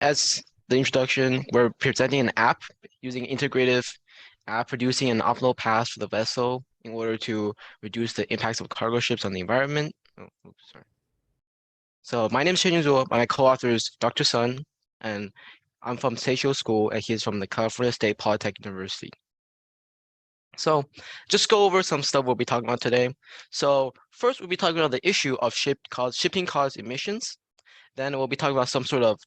as the introduction, we're presenting an app using Integrative app producing an optimal path for the vessel in order to reduce the impacts of cargo ships on the environment. Oh, oops, sorry. So my name is Chenyu. My co-author is Dr. Sun, and I'm from Seisho School, and he's from the California State Polytechnic University. So just go over some stuff we'll be talking about today. So first, we'll be talking about the issue of shipping caused emissions. Then we'll be talking about some sort of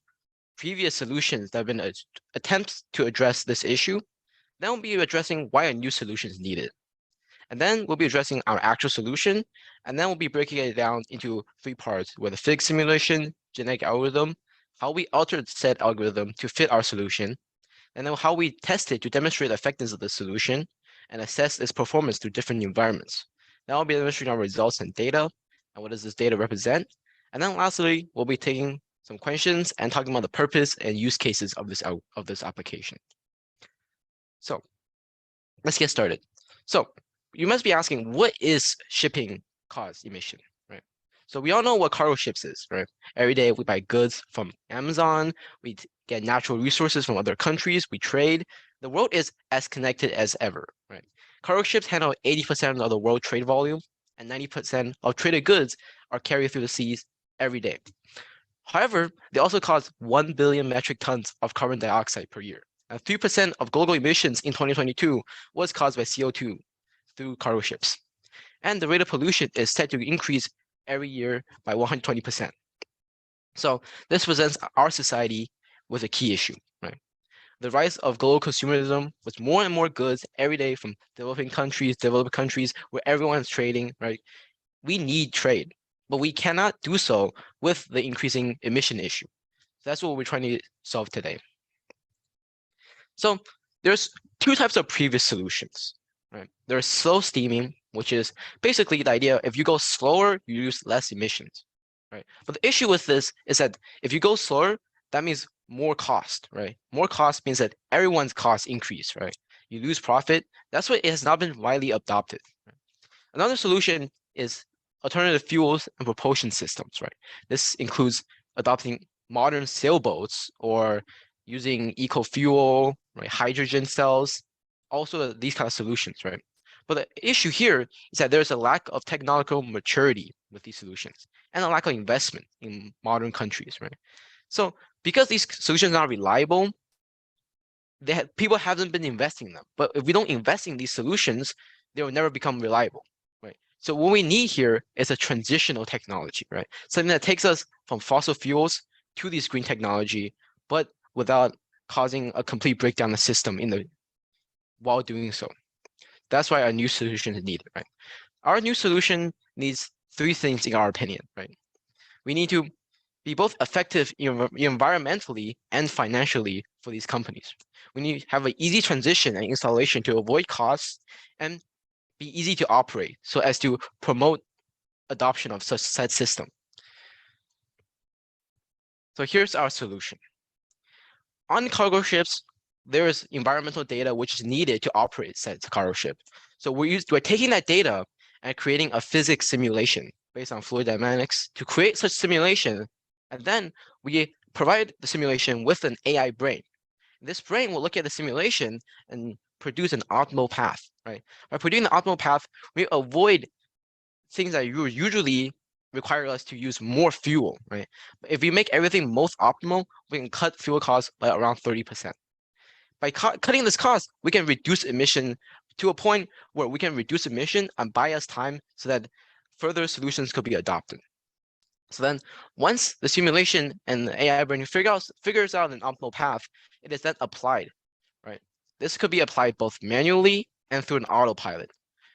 previous solutions that have been attempts to address this issue. Then we'll be addressing why a new solution is needed. And then we'll be addressing our actual solution. And then we'll be breaking it down into three parts, where the physics simulation, genetic algorithm, how we altered said algorithm to fit our solution, and then how we test it to demonstrate the effectiveness of the solution and assess its performance through different environments. Then I'll be demonstrating our results and data, and what does this data represent. And then lastly, we'll be taking some questions and talking about the purpose and use cases of this application. So let's get started. So you must be asking, what is shipping cause emission, right? So we all know what cargo ships is, right? Every day we buy goods from Amazon, we get natural resources from other countries, we trade. The world is as connected as ever, right? Cargo ships handle 80% of the world trade volume, and 90% of traded goods are carried through the seas every day. However, they also cause 1 billion metric tons of carbon dioxide per year. And 3% of global emissions in 2022 was caused by CO2 through cargo ships. And the rate of pollution is set to increase every year by 120%. So this presents our society with a key issue, right? The rise of global consumerism with more and more goods every day from developed countries where everyone's trading, right? We need trade, but we cannot do so with the increasing emission issue. That's what we're trying to solve today. So there's two types of previous solutions, right? There's slow steaming, which is basically the idea, if you go slower, you use less emissions, right? But the issue with this is that if you go slower, that means more cost, right? More cost means that everyone's costs increase, right? You lose profit. That's why it has not been widely adopted. Right? Another solution is alternative fuels and propulsion systems, right? This includes adopting modern sailboats or using eco-fuel, right? Hydrogen cells, also these kind of solutions, right? But the issue here is that there's a lack of technological maturity with these solutions and a lack of investment in modern countries, right? So because these solutions are reliable, people haven't been investing in them. But if we don't invest in these solutions, they will never become reliable, right? So what we need here is a transitional technology, right? Something that takes us from fossil fuels to these green technology, but without causing a complete breakdown of the system while doing so. That's why a new solution is needed, right? Our new solution needs three things in our opinion, right? We need to be both effective environmentally and financially for these companies. We need to have an easy transition and installation to avoid costs and be easy to operate so as to promote adoption of such said system. So here's our solution. On cargo ships, there is environmental data which is needed to operate said cargo ship. So we're taking that data and creating a physics simulation based on fluid dynamics to create such simulation, and then we provide the simulation with an AI brain. This brain will look at the simulation and produce an optimal path, right? By producing the optimal path, we avoid things that usually require us to use more fuel, right? If we make everything most optimal, we can cut fuel costs by around 30%. By cutting this cost, we can reduce emission to a point where we can reduce emission and buy us time so that further solutions could be adopted. So then once the simulation and the AI brain figures out an optimal path, it is then applied, right? This could be applied both manually and through an autopilot,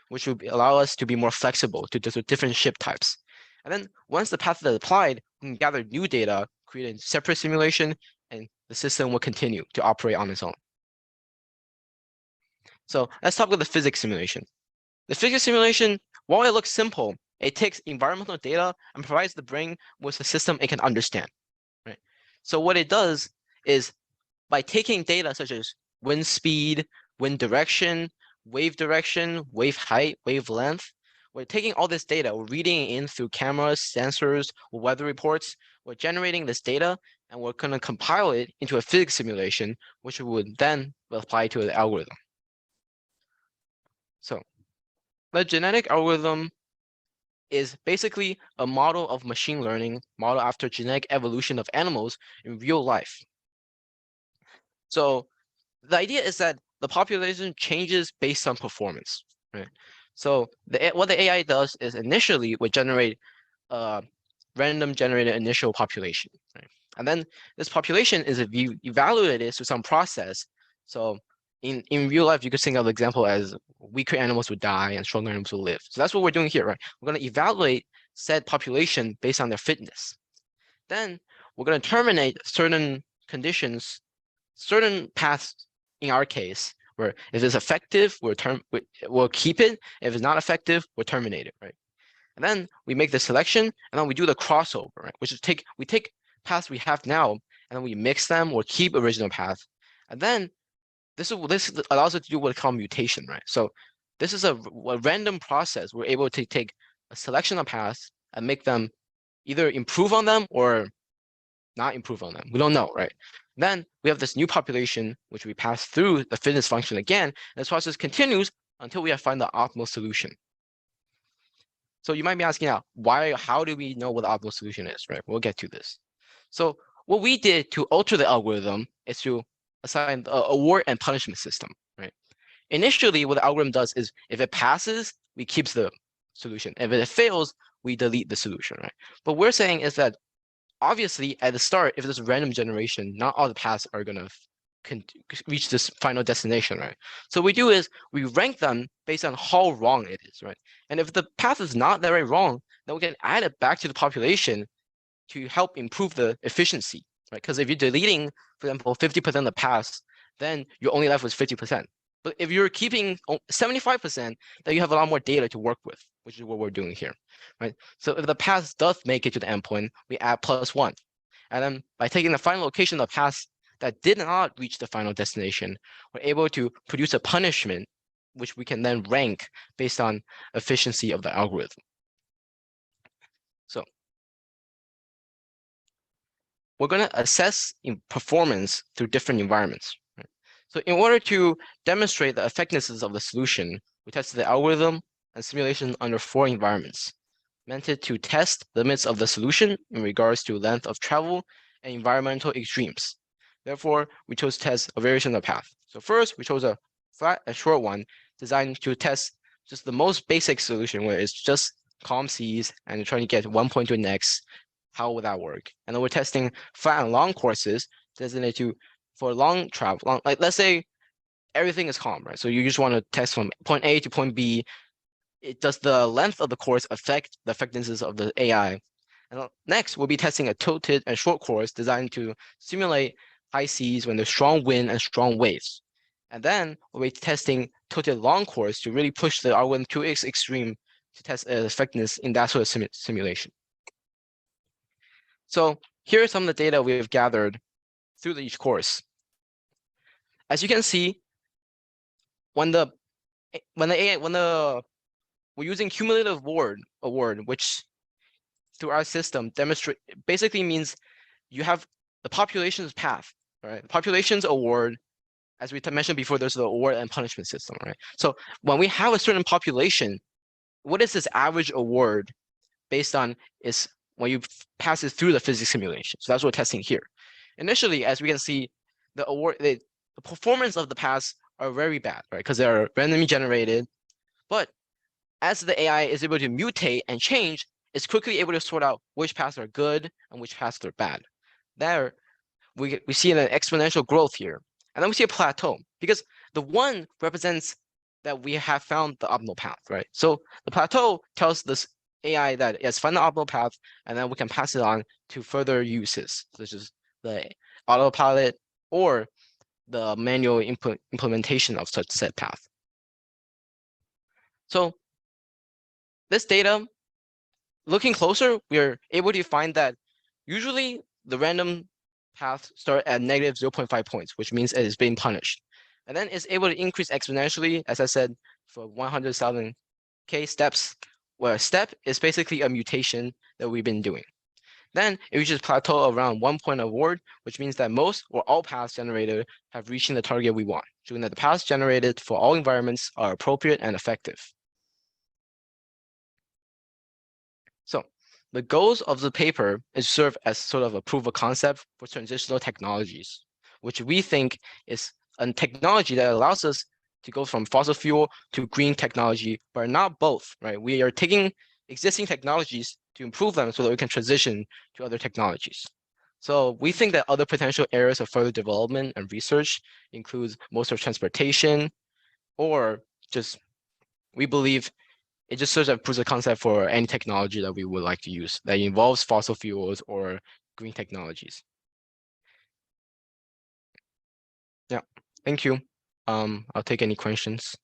which would allow us to be more flexible to different ship types. And then once the path is applied, we can gather new data, create a separate simulation, and the system will continue to operate on its own. So let's talk about the physics simulation. The physics simulation, while it looks simple, it takes environmental data and provides the brain with a system it can understand, right? So what it does is by taking data such as wind speed, wind direction, wave height, wavelength, we're taking all this data, we're reading it in through cameras, sensors, weather reports. We're generating this data, and we're going to compile it into a physics simulation, which we would then apply to the algorithm. So the genetic algorithm is basically a model of machine learning, model after genetic evolution of animals in real life. So the idea is that the population changes based on performance, right? So what the AI does is initially would generate a random generated initial population, right? And then this population is evaluated through some process. So in real life, you could think of the example as weaker animals would die and stronger animals will live. So that's what we're doing here, right? We're going to evaluate said population based on their fitness. Then we're going to terminate certain conditions, certain paths in our case, where if it's effective, we'll keep it. If it's not effective, we'll terminate it, right? And then we make the selection, and then we do the crossover, right? Which is we take paths we have now, and then we mix them or keep original path. And then this allows us to do what we call mutation, right? So this is a random process. We're able to take a selection of paths and make them either improve on them or not improve on them. We don't know, right? Then we have this new population, which we pass through the fitness function again. And this process continues until we have found the optimal solution. So you might be asking now, how do we know what the optimal solution is, right? We'll get to this. So what we did to alter the algorithm is to assign a award and punishment system, right? Initially, what the algorithm does is if it passes, we keep the solution. If it fails, we delete the solution, right? But we're saying is that obviously at the start, if there's a random generation, not all the paths are gonna reach this final destination, right? So what we do is we rank them based on how wrong it is, right? And if the path is not that very wrong, then we can add it back to the population to help improve the efficiency, right? Because if you're deleting, for example, 50% of the paths, then you're only left with 50%. But if you're keeping 75%, then you have a lot more data to work with, which is what we're doing here, right? So if the path does make it to the endpoint, we add +1. And then by taking the final location of the path that did not reach the final destination, we're able to produce a punishment, which we can then rank based on efficiency of the algorithm. So we're going to assess performance through different environments. Right? So in order to demonstrate the effectiveness of the solution, we tested the algorithm and simulation under 4 environments, meant to test limits of the solution in regards to length of travel and environmental extremes. Therefore, we chose to test a variation of the path. So first, we chose a flat and short one designed to test just the most basic solution, where it's just calm seas and trying to get one point to the next. How would that work? And then we're testing flat and long courses designated for long travel. Like let's say everything is calm, right? So you just want to test from point A to point B. Does the length of the course affect the effectiveness of the AI? And next, we'll be testing a tilted and short course designed to simulate high seas when there's strong wind and strong waves. And then we'll be testing tilted long course to really push the algorithm to its extreme to test effectiveness in that sort of simulation. So here are some of the data we have gathered through each course. As you can see, when we're using cumulative award, which through our system basically means you have the population's path, right? The population's award, as we mentioned before, there's the award and punishment system, right? So when we have a certain population, what is this average award based on is when you pass it through the physics simulation. So that's what we're testing here. Initially, as we can see, the performance of the paths are very bad, right? Because they're randomly generated. But as the AI is able to mutate and change, it's quickly able to sort out which paths are good and which paths are bad. There, we see an exponential growth here. And then we see a plateau, because the 1 represents that we have found the optimal path, right? So the plateau tells this AI that it has found the optimal path, and then we can pass it on to further uses, such as the autopilot or the manual implementation of such set path. So this data, looking closer, we are able to find that usually the random paths start at negative 0.5 points, which means it is being punished. And then it's able to increase exponentially, as I said, for 100,000 K steps where a step is basically a mutation that we've been doing. Then it reaches plateau around 1 point award, which means that most or all paths generated have reached the target we want, showing that the paths generated for all environments are appropriate and effective. So the goals of the paper is to serve as sort of a proof of concept for transitional technologies, which we think is a technology that allows us to go from fossil fuel to green technology, but not both, right? We are taking existing technologies to improve them so that we can transition to other technologies. So we think that other potential areas of further development and research includes most of transportation, or just we believe it just serves as proof of concept for any technology that we would like to use that involves fossil fuels or green technologies. Yeah, thank you. I'll take any questions.